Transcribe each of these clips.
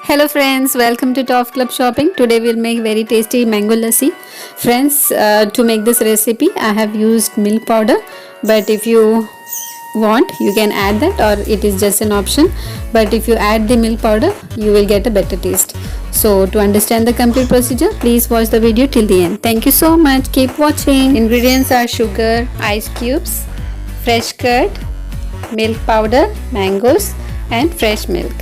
Hello friends, welcome to Top Club Shopping. Today we'll make very tasty mango lassi. Friends, to make this recipe I have used milk powder, but if you want you can add that, or it is just an option, but if you add the milk powder you will get a better taste. So to understand the complete procedure, please watch the video till the end. Thank you so much. Keep watching. Ingredients are sugar, ice cubes, fresh curd, milk powder, mangoes and fresh milk.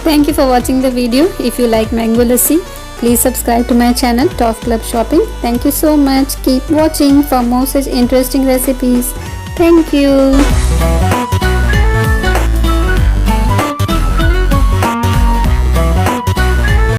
Thank you for watching the video. If you like mango lassi, please subscribe to my channel Top Club Shopping. Thank you so much. Keep watching for more such interesting recipes. Thank you.